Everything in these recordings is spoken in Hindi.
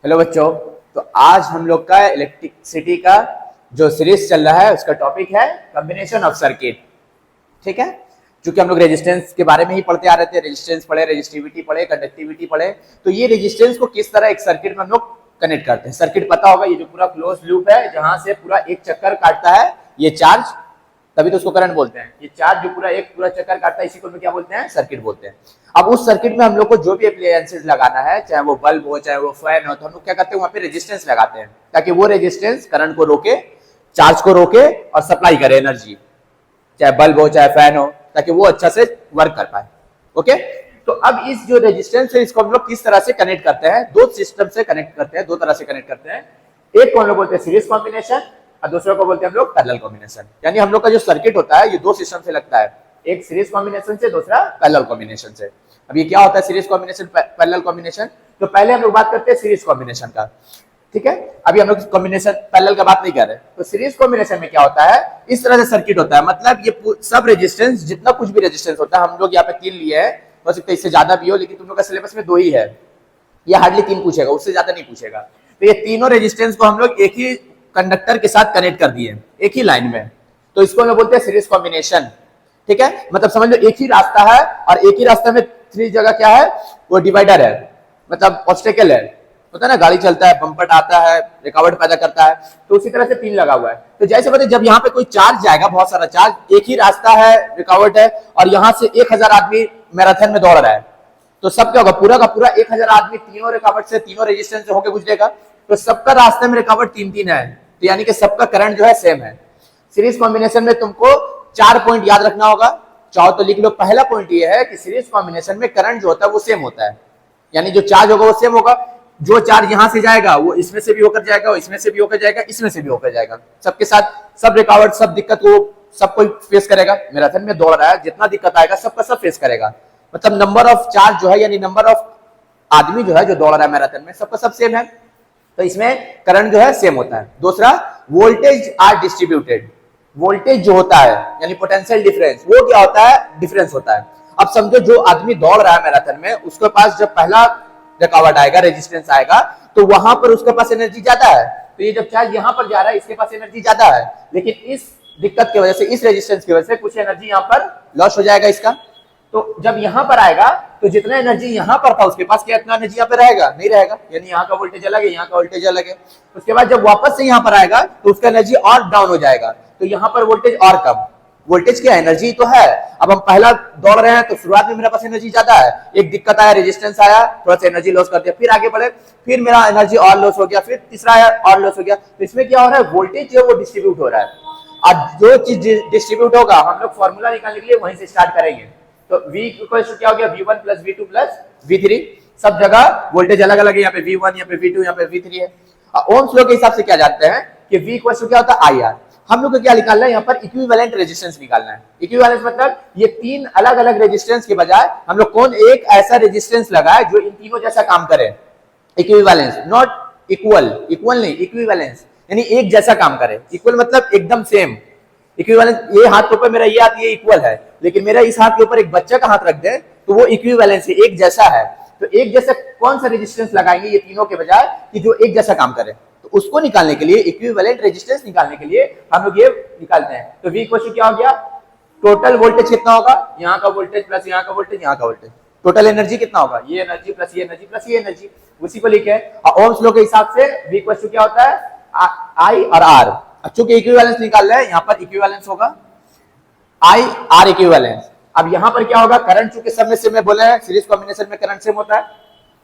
हेलो बच्चों। तो आज हम लोग का इलेक्ट्रिसिटी का जो सीरीज चल रहा है उसका टॉपिक है कॉम्बिनेशन ऑफ सर्किट। ठीक है, क्योंकि हम लोग रेजिस्टेंस के बारे में ही पढ़ते आ रहे थे, रेजिस्टेंस पढ़े, रेजिस्टिविटी पढ़े, कंडक्टिविटी पढ़े। तो ये रेजिस्टेंस को किस तरह एक सर्किट में हम लोग कनेक्ट करते हैं। सर्किट पता होगा, ये जो पूरा क्लोज लूप है जहां से पूरा एक चक्कर काटता है ये चार्ज, तभी तो उसको करंट बोलते हैं। ये चार्ज जो पूरा चक्कर काटता है इसी को क्या बोलते हैं, सर्किट बोलते हैं। अब उस सर्किट में हम लोग को जो भी एप्लायंसेस लगाना है, चाहे वो बल्ब हो चाहे वो फैन हो, तो हम लोग क्या करते हैं वहां पे रेजिस्टेंस लगाते हैं ताकि वो रेजिस्टेंस करंट को रोके, चार्ज को रोके और सप्लाई करे एनर्जी, चाहे बल्ब हो चाहे फैन हो, ताकि वो अच्छा से वर्क कर पाए। ओके, तो अब इस जो रेजिस्टेंस है इसको हम लोग किस तरह से कनेक्ट करते हैं, दो सिस्टम से कनेक्ट करते हैं, दो तरह से कनेक्ट करते हैं। एक को हम लोग बोलते हैं सीरीज कॉम्बिनेशन और दूसरे को बोलते हैं हम लोग पैरेलल कॉम्बिनेशन। यानी हम लोग का जो सर्किट होता है ये दो सिस्टम से लगता है, एक सीरीज कॉम्बिनेशन से, दूसरा पैरेलल कॉम्बिनेशन से। अब ये क्या होता है सीरीज कॉम्बिनेशन पैरेलल कॉम्बिनेशन? तो पहले हम लोग बात करते हैं सीरीज कॉम्बिनेशन का। ठीक है, अभी हम लोग कॉम्बिनेशन पैरेलल का बात नहीं कर रहे। तो सीरीज कॉम्बिनेशन में क्या होता है, इस तरह से सर्किट होता है। मतलब ये सब रेजिस्टेंस, जितना कुछ भी रेजिस्टेंस होता है, हम लोग यहाँ पे 3 लिए हैं, हो सकता है इससे ज्यादा भी हो, लेकिन तुम लोग का सिलेबस में 2 ही है। ये हार्डली 3 पूछेगा, उससे ज्यादा नहीं पूछेगा। तो ये तीनों रेजिस्टेंस को हम लोग एक ही कंडक्टर के साथ कनेक्ट कर दिए एक ही लाइन में, तो इसको हम लोग बोलते हैं सीरीज कॉम्बिनेशन। ठीक है, मतलब समझ लो एक ही रास्ता है और एक ही रास्ते में 3 जगह क्या है, वो डिवाइडर है, मतलब ऑब्स्टेकल है, होता है ना, गाड़ी चलता है, बम्पर आता है, रुकावट पैदा करता है, तो उसी तरह से 3 लगा हुआ है। तो जैसे बताइए जब यहाँ पे कोई चार्ज जाएगा, बहुत सारा चार्ज, एक ही रास्ता है, रुकावट है, और यहाँ से 1000 आदमी मैराथन में दौड़ रहा है, तो सब क्या होगा, पूरा का पूरा 1000 आदमी तीनों रुकावट से, तीनों रेजिस्टेंस से होकर गुजरेगा, तो सबका रास्ते में रुकावट 3-3 है, तो यानी कि सबका करंट जो है सेम है। सीरीज कॉम्बिनेशन में तुमको 4 पॉइंट याद रखना होगा, चाहो तो लिख लो। पहला पॉइंट ये है कि सीरीज कॉम्बिनेशन में करंट जो होता है वो सेम होता है, यानी जो चार्ज होगा वो सेम होगा। जो चार्ज यहां से जाएगा वो इसमें से भी होकर जाएगा, इसमें से भी होकर जाएगा, इसमें से भी होकर जाएगा, सबके साथ सब रुकावट, सब दिक्कत वो सब कोई फेस करेगा। मैराथन में दौड़ रहा है, जितना दिक्कत आएगा सबका सब फेस करेगा। मतलब नंबर ऑफ चार्ज जो है, यानी नंबर ऑफ आदमी जो है जो दौड़ रहा है मैराथन में, सबका सब सेम है, तो इसमें करंट जो है सेम होता है। दूसरा, वोल्टेज आर डिस्ट्रीब्यूटेड। वोल्टेज जो होता है यानी पोटेंशियल डिफरेंस, वो क्या होता है, डिफरेंस होता है। अब समझो जो आदमी दौड़ रहा है मैराथन में, उसके पास जब पहला रुकावट आएगा, रेजिस्टेंस आएगा, तो वहां पर उसके पास एनर्जी ज्यादा है। तो ये जब चार्ज यहां पर जा रहा है, इसके पास एनर्जी ज्यादा है, लेकिन इस दिक्कत की वजह से, इस रेजिस्टेंस की वजह से कुछ एनर्जी यहां पर लॉस हो जाएगा इसका। तो जब यहां पर आएगा तो जितना एनर्जी यहां पर था उसके पास, क्या इतना एनर्जी यहां पर रहेगा? नहीं रहेगा, यानी यहां का वोल्टेज अलग है, यहां का वोल्टेज अलग है। उसके बाद जब वापस से यहां पर आएगा तो उसका एनर्जी और डाउन हो जाएगा, तो यहां पर वोल्टेज और कम। वोल्टेज क्या, एनर्जी तो है। अब हम पहला दौड़ रहे हैं तो शुरुआत में मेरे पास एनर्जी ज्यादा है, एक दिक्कत आया, रेजिस्टेंस आया, थोड़ा सा एनर्जी लॉस कर दिया, फिर आगे बढ़े, फिर मेरा एनर्जी और लॉस हो गया, फिर तीसरा आया और लॉस हो गया। तो इसमें क्या हो रहा है, वोल्टेज जो है वो डिस्ट्रीब्यूट हो रहा है। और जो चीज डिस्ट्रीब्यूट होगा, हम लोग फॉर्मूला निकालने के लिए वहीं से स्टार्ट करेंगे। तो V क्या हो गया, V1 plus V2 plus V3। सब जगह वोल्टेज अलग अलग है, यहाँ पे V1, यहाँ पे V2, यहाँ पे V3 है। ओम्स लॉ के हिसाब से क्या जानते हैं कि V क्या होता है, IR। हम लोग को क्या निकालना है, यहाँ पर इक्विवेलेंट रेजिस्टेंस निकालना है। इक्विवेलेंस मतलब ये 3 अलग अलग रेजिस्टेंस के बजाय हम लोग कौन एक ऐसा रेजिस्टेंस लगाए जो इन तीनों जैसा काम करे। इक्विवेलेंस, नॉट इक्वल, इक्वल नहीं, इक्विवेलेंस यानी एक जैसा काम करे। इक्वल मतलब एकदम सेम। इक्विवेलेंस, ये हाथ के ऊपर मेरा ये हाथ, ये इक्वल है, लेकिन मेरा इस हाथ के ऊपर एक बच्चा का हाथ रख दे तो वो इक्विवेलेंस है, एक जैसा है। तो एक जैसा कौन सा रेजिस्टेंस लगाएंगे ये तीनों के बजाय कि जो एक जैसा काम करे, तो उसको निकालने के लिए, इक्विवेलेंट रेजिस्टेंस निकालने के लिए हम लोग ये निकालते हैं। तो V क्या हो गया, टोटल वोल्टेज कितना होगा, यहाँ का वोल्टेज प्लस यहाँ का वोल्टेज, यहाँ का वोल्टेज, टोटल एनर्जी कितना होगा, ये एनर्जी प्लस ये एनर्जी प्लस ये एनर्जी, उसी को लिखे। और ओम्स लॉ के हिसाब से V क्या होता है, I और R। चूंकि इक्विवेलेंस निकाल रहे हैं, यहाँ पर इक्विवेलेंस होगा I R इक्विवेलेंस। अब यहाँ पर क्या होगा, करंट चूंकि सब में सेम बोले हैं, सीरीज कॉम्बिनेशन में करंट सेम होता है,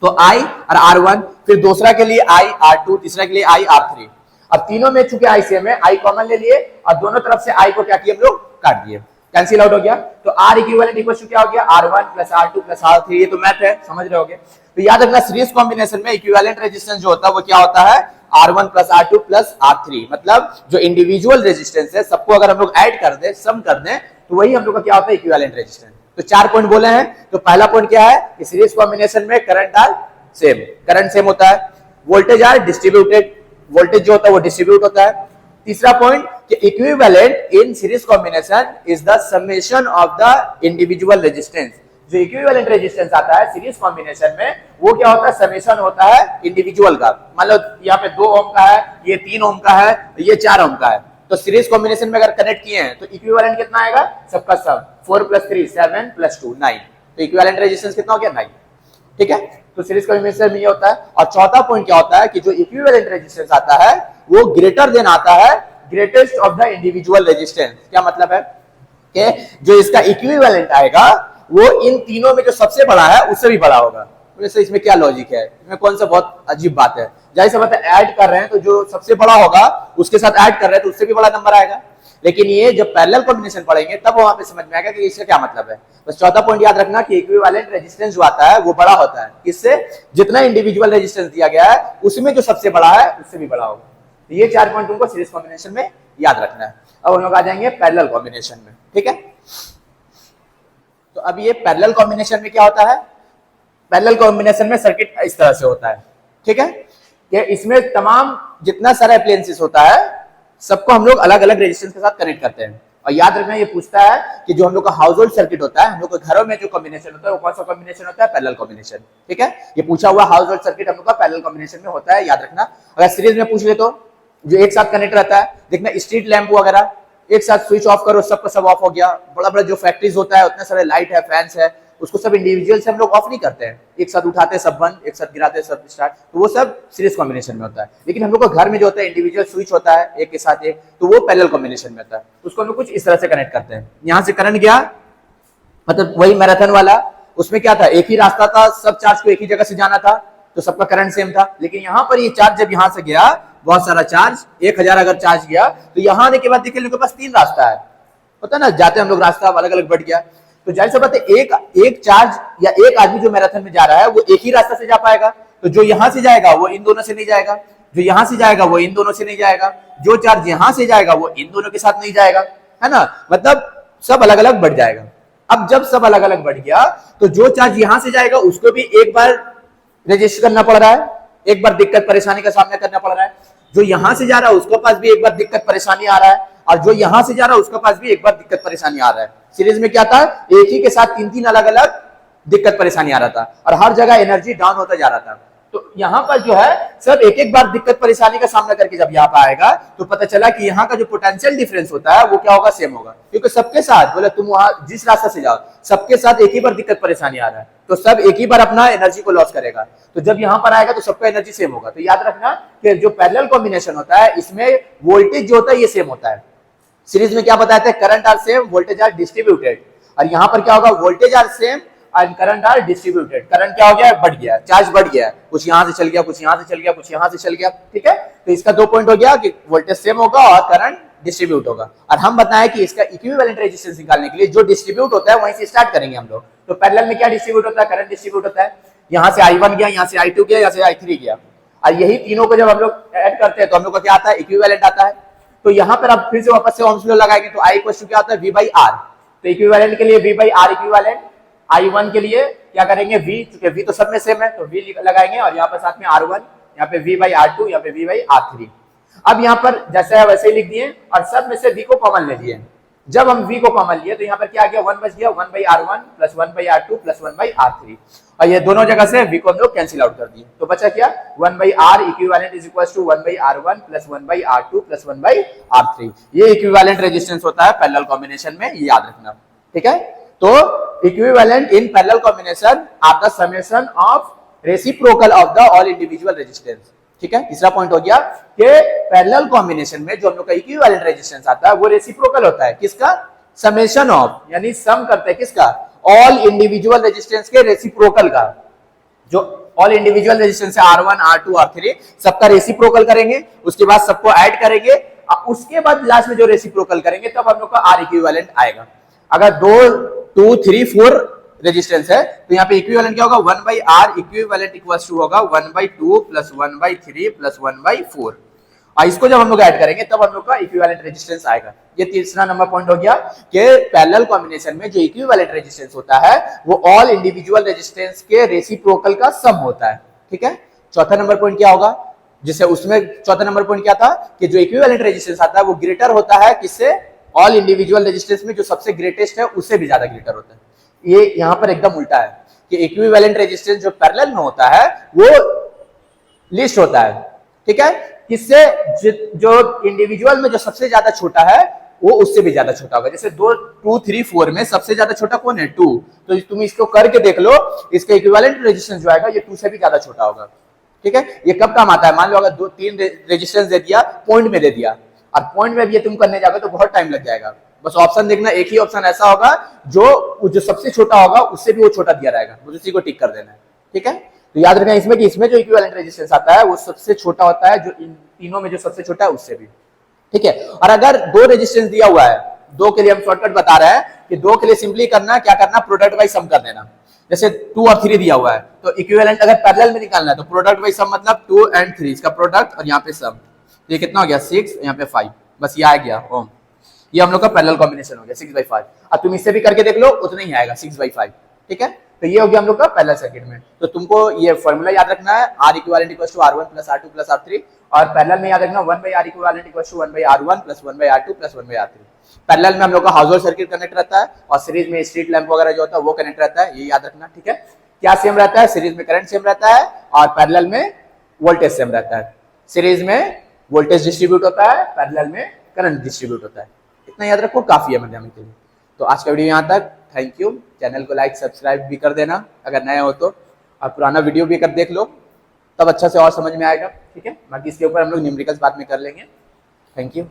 तो I और R1, फिर दूसरा के लिए I R2, तीसरा के लिए I R3। अब तीनों में चूंकि I सेम है, I कॉमन ले लिए और दोनों तरफ से I को क्या किया हम लोग, काट दिए, कैंसिल आउट हो गया। तो R इक्विवेलेंट इक्वल टू क्या हो गया, R1 plus R2 plus R3। ये तो मैथ है, समझ रहे होगे। तो याद रखना सीरीज कॉम्बिनेशन में इक्विवेलेंट रेजिस्टेंस जो होता है वो क्या होता है, R1 plus R2 plus R3। मतलब जो इंडिविजुअल रेजिस्टेंस है सबको अगर हम लोग ऐड कर दे, सम कर दे, तो वही हम लोग का क्या होता है, इक्विवेलेंट रेजिस्टेंस। तो 4 पॉइंट बोले हैं। तो पहला पॉइंट क्या है कि सीरीज कॉम्बिनेशन में current are same, current same होता है। वोल्टेज आर डिस्ट्रीब्यूटेड, वोल्टेज जो होता है वो डिस्ट्रीब्यूट होता है। तीसरा पॉइंट कि equivalent in series combination is the summation of the individual resistance. जो इक्विवेलेंट रेजिस्टेंस आता है सीरीज कॉम्बिनेशन में, वो क्या होता है, समेशन होता है इंडिविजुअल का। मान लो यहाँ पे 2 ओम का है, ये 3 ओम का है, ये 4 ओम का है, तो सीरीज कॉम्बिनेशन में अगर कनेक्ट किए हैं तो इक्विवेलेंट कितना आएगा, सबका सब 4 + 3 7 + 2 9, तो इक्विवेलेंट रेजिस्टेंस कितना हो गया, 9। ठीक है, तो सीरीज कॉम्बिनेशन में ये होता है। और चौथा पॉइंट क्या होता है कि जो इक्विवेलेंट रेजिस्टेंस आता है वो ग्रेटर देन आता है greatest of the individual resistance. क्या मतलब है कि जो इसका इक्विवेलेंट आएगा वो इन तीनों में जो सबसे बड़ा है उससे भी बड़ा होगा। वैसे इसमें क्या लॉजिक है, इसमें कौन सा बहुत अजीब बात है, जाहिर सी बात है ऐड कर रहे हैं तो जो सबसे बड़ा होगा उसके साथ ऐड कर रहे हैं तो उससे भी बड़ा नंबर आएगा। लेकिन ये जब पैरेलल कॉम्बिनेशन पढ़ेंगे तब वहां पे समझ में आएगा कि इसका क्या मतलब है। बस चौथा पॉइंट याद रखना कि इक्विवेलेंट रेजिस्टेंस जो आता है वो बड़ा होता है, किससे, जितना इंडिविजुअल रेजिस्टेंस दिया गया है उसमें जो सबसे बड़ा है उससे भी बड़ा होगा। तो ये 4 पॉइंट तुमको सीरीज कॉम्बिनेशन में याद रखना है। अब हम लोग आ जाएंगे पैरेलल कॉम्बिनेशन में। ठीक है, तो अब ये पैरेलल कॉम्बिनेशन में क्या होता है, पैरेलल कॉम्बिनेशन में सर्किट इस तरह से होता है। ठीक है, कि इसमें तमाम जितना सारा एप्लायंसेस होता है सबको हम लोग अलग अलग रेजिस्टेंस के साथ कनेक्ट करते हैं। और याद रखना ये पूछता है कि जो हम लोग का हाउस होल्ड सर्किट होता है, हम लोग के घरों में जो कॉम्बिनेशन होता है वो कौन सा कॉम्बिनेशन होता है, पैरेलल कॉम्बिनेशन। ठीक है, ये पूछा हुआ हाउस होल्ड सर्किट हम लोग का पैरेलल कॉम्बिनेशन में होता है, याद रखना। अगर सीरीज में पूछ ले तो जो एक साथ कनेक्ट रहता है, देखना स्ट्रीट लैंप वगैरह एक साथ स्विच ऑफ करो सबका सब ऑफ हो गया। बड़ा बड़ा जो फैक्ट्रीज होता है उतने सारे लाइट है, फैंस है, उसको सब इंडिविजुअल से हम लोग ऑफ नहीं करते हैं, एक साथ उठाते हैं सब बंद, एक साथ गिराते हैं सब स्टार्ट, तो वो सब सीरीज कॉम्बिनेशन में होता है। लेकिन हम लोग का घर में जो होता है इंडिविजुअल स्विच होता है एक के साथ एक, तो वो पैरेलल कॉम्बिनेशन में होता है। उसको हम लोग कुछ इस तरह से कनेक्ट करते हैं। यहाँ से करंट गया, मतलब वही मैराथन वाला, उसमें क्या था, एक ही रास्ता था, सब चार्ज को एक ही जगह से जाना था तो सबका करंट सेम था। लेकिन यहाँ पर ये चार्ज जब यहाँ से गया, बहुत सारा चार्ज 1000 अगर चार्ज गया तो यहाँ आने के बाद देखिए लोगों के पास 3 रास्ता है, होता है ना, जाते हम लोग रास्ता अलग अलग बढ़ गया। तो जाहिर सी बात है एक चार्ज या एक आदमी जो मैराथन में जा रहा है वो एक ही रास्ता से जा पाएगा, तो जो यहां से जाएगा वो इन दोनों से नहीं जाएगा, जो यहां से जाएगा वो इन दोनों से नहीं जाएगा, जो चार्ज यहां से जाएगा वो इन दोनों के साथ नहीं जाएगा, है ना, मतलब सब अलग अलग बढ़ जाएगा। अब जब सब अलग अलग बढ़ गया तो जो चार्ज यहां से जाएगा उसको भी एक बार रजिस्टर करना पड़ रहा है, एक बार दिक्कत परेशानी का सामना करना पड़ रहा है। जो यहां से जा रहा है उसके पास भी एक बार दिक्कत परेशानी आ रहा है, और जो यहां से जा रहा है उसके पास भी एक बार दिक्कत परेशानी आ रहा है। सीरीज में क्या था, एक ही के साथ 3-3 अलग अलग दिक्कत परेशानी आ रहा था और हर जगह एनर्जी डाउन होता जा रहा था। तो यहाँ पर जो है सब एक एक बार दिक्कत परेशानी का सामना करके जब यहाँ पर आएगा तो पता चला कि यहाँ का जो पोटेंशियल डिफरेंस होता है वो क्या होगा, सेम होगा। क्योंकि सबके साथ बोले तुम वहां जिस रास्ते से जाओ सबके साथ एक ही बार दिक्कत परेशानी आ रहा है, तो सब एक ही बार अपना एनर्जी को लॉस करेगा। तो जब यहाँ पर आएगा तो सबका एनर्जी सेम होगा। तो याद रखना कि जो पैरेलल कॉम्बिनेशन होता है इसमें वोल्टेज जो होता है ये सेम होता है। सीरीज में क्या बताते हैं, current are same, voltage are distributed. और यहाँ पर क्या होगा, voltage are same and current are distributed. Current क्या हो गया, बढ़ गया, चार्ज बढ़ गया, कुछ यहाँ से चल गया, कुछ यहाँ से चल गया, कुछ यहाँ से चल गया। ठीक है, तो इसका 2 पॉइंट हो गया कि वोल्टेज सेम होगा और करंट डिस्ट्रीब्यूट होगा। और हम बताएं कि इसका इक्विवेलेंट रेजिस्टेंस निकालने के लिए जो डिस्ट्रीब्यूट होता है वहीं से स्टार्ट करेंगे हम लोग। तो पैरेलल में क्या डिस्ट्रीब्यूट होता है, करंट डिस्ट्रीब्यूट होता है। यहाँ से I1 गया, यहाँ से I2 गया, यहाँ से I3 गया, और यही तीनों को जब हम लोग ऐड करते हैं तो हम लोग का क्या आता है, इक्विवेलेंट आता है। तो यहाँ पर आप फिर से वापस से ओम्स लॉ लगाएंगे तो I इक्वल टू क्या होता है, V/R। तो इक्विवेलेंट के लिए V/R इक्विवेलेंट, I1 के लिए क्या करेंगे V, क्योंकि V तो सब में सेम है तो V लगाएंगे, और यहाँ पर साथ में R1, यहाँ पे V/R2, यहाँ पे V/R3। अब यहाँ पर जैसे है वैसे ही लिख दिए और सब में से V को कॉमन ले लिए। जब हम V को कॉमन लिए तो यहाँ पर क्या आ गया, 1 बच गया, 1/R1 plus 1/R2 plus 1/R3, और ये दोनों जगह से V को हम लोग कैंसिल आउट कर दिए। तो बचा क्या, 1/R equivalent is equal to 1/R1 plus 1/R2 plus 1/R3। ये इक्विवेलेंट रेजिस्टेंस होता है पैरेलल कॉम्बिनेशन में, ये याद रखना। ठीक है, तो equivalent in parallel combination are the summation of reciprocal of the all individual resistance. ठीक है, तीसरा पॉइंट हो गया कि पैरेलल कॉम्बिनेशन में जो हम लोग का इक्विवेलेंट रेजिस्टेंस आता है वो रेसिप्रोकल होता है, किसका, समेशन ऑफ, यानी सम करते हैं किसका, ऑल इंडिविजुअल रेजिस्टेंस के रेसिप्रोकल का। जो ऑल इंडिविजुअल रेजिस्टेंस है R1 R2 R3 सबका रेसिप्रोकल करेंगे, उसके बाद सबको ऐड करेंगे, उसके बाद लास्ट में जो रेसिप्रोकल करेंगे तब हम लोग का R इक्विवेलेंट आएगा। अगर 2 3 4 रेजिस्टेंस है तो यहाँ पे इक्विवेलेंट क्या होगा, 1/R इक्विवेलेंट इक्वल्स टू होगा 1/2 प्लस 1/3 प्लस 1/4। और इसको जब हम लोग ऐड करेंगे तब हम लोग का इक्विवेलेंट रेजिस्टेंस आएगा। ये तीसरा नंबर पॉइंट हो गया कि पैरेलल कॉम्बिनेशन में जो इक्विवेलेंट रेजिस्टेंस होता है वो ऑल इंडिविजुअल रेजिस्टेंस के रेसिप्रोकल का सम होता है। ठीक है, चौथा नंबर पॉइंट क्या होगा, जिसे उसमें चौथा नंबर पॉइंट क्या था कि जो इक्विवेलेंट रेजिस्टेंस आता है वो ग्रेटर होता है किससे, ऑल इंडिविजुअल रेजिस्टेंस में जो सबसे ग्रेटेस्ट है उससे भी ज्यादा ग्रेटर होता है। ये यहाँ पर एकदम उल्टा है कि इक्विवेलेंट रेजिस्टेंस जो पैरेलल में होता है वो लिस्ट होता है, ठीक है। किससे? जो इंडिविजुअल में जो सबसे ज्यादा छोटा है वो उससे भी ज्यादा छोटा होगा। जैसे 2 2 3 4 में सबसे ज्यादा छोटा कौन है? 2। तो तुम इसको करके देख लो, इसका इक्विवेलेंट रेजिस्टेंस जो आएगा ये 2 से भी ज्यादा छोटा होगा, ठीक है। ये कब काम आता है? मान लो अगर 2-3 रेजिस्टेंस दे दिया, पॉइंट में दे दिया, और पॉइंट में भी ये तुम करने जाओगे तो बहुत टाइम लग जाएगा। बस ऑप्शन देखना, एक ही ऑप्शन ऐसा होगा जो सबसे छोटा होगा उससे भी वो छोटा दिया रहेगा, बस उसी को टिक कर देना है, ठीक है। तो याद रखना इसमें कि इसमें जो इक्विवेलेंट रेजिस्टेंस आता है वो सबसे छोटा होता है, जो इन तीनों में जो सबसे छोटा है उससे भी, ठीक है। और अगर 2 रेजिस्टेंस दिया हुआ है, 2 के लिए हम शॉर्टकट बता रहे हैं कि 2 के लिए सिंपली करना क्या करना, प्रोडक्ट बाई सम कर देना। जैसे 2 और 3 दिया हुआ है तो इक्विवेलेंट अगर पैरेलल में निकालना है तो प्रोडक्ट बाई सम मतलब 2 और 3 इसका प्रोडक्ट और यहाँ पे सम, ये कितना हो गया 6, यहाँ पे 5, बस ये आ गया ओम। ये हम लोग का पैरेलल कॉम्बिनेशन हो गया 6/5। अब तुम इससे भी करके देख लो, उतना ही आएगा 6/5, ठीक है। तो ये हो गया हम लोग का पैरेलल सर्किट में। तो तुमको ये फॉर्मूला याद रखना है, R equivalent equals to R1 plus R2 plus R3, और पैरेलल में याद रखना 1/R equivalent equals to 1/R1 plus 1/R2 plus 1/R3। Parallel में हम लोग का हाउस होल्ड सर्किट कनेक्ट रहता है और सीरीज में स्ट्रीट लैंप वगैरह जो होता है वो कनेक्ट रहता है, ये याद रखना, ठीक है। क्या सेम रहता है? सीरीज में करंट सेम रहता है और पैरेलल में वोल्टेज सेम रहता है। सीरीज में वोल्टेज डिस्ट्रीब्यूट होता है, पैरेलल में करंट डिस्ट्रीब्यूट होता है। इतना याद रखो, काफी है मध्याह्न के लिए। तो आज का वीडियो यहाँ तक, थैंक यू। चैनल को लाइक सब्सक्राइब भी कर देना अगर नए हो तो, और पुराना वीडियो भी कर देख लो, तब अच्छा से और समझ में आएगा, ठीक है। बाकी इसके ऊपर हम लोग न्यूमेरिकल्स बाद में कर लेंगे। Thank you.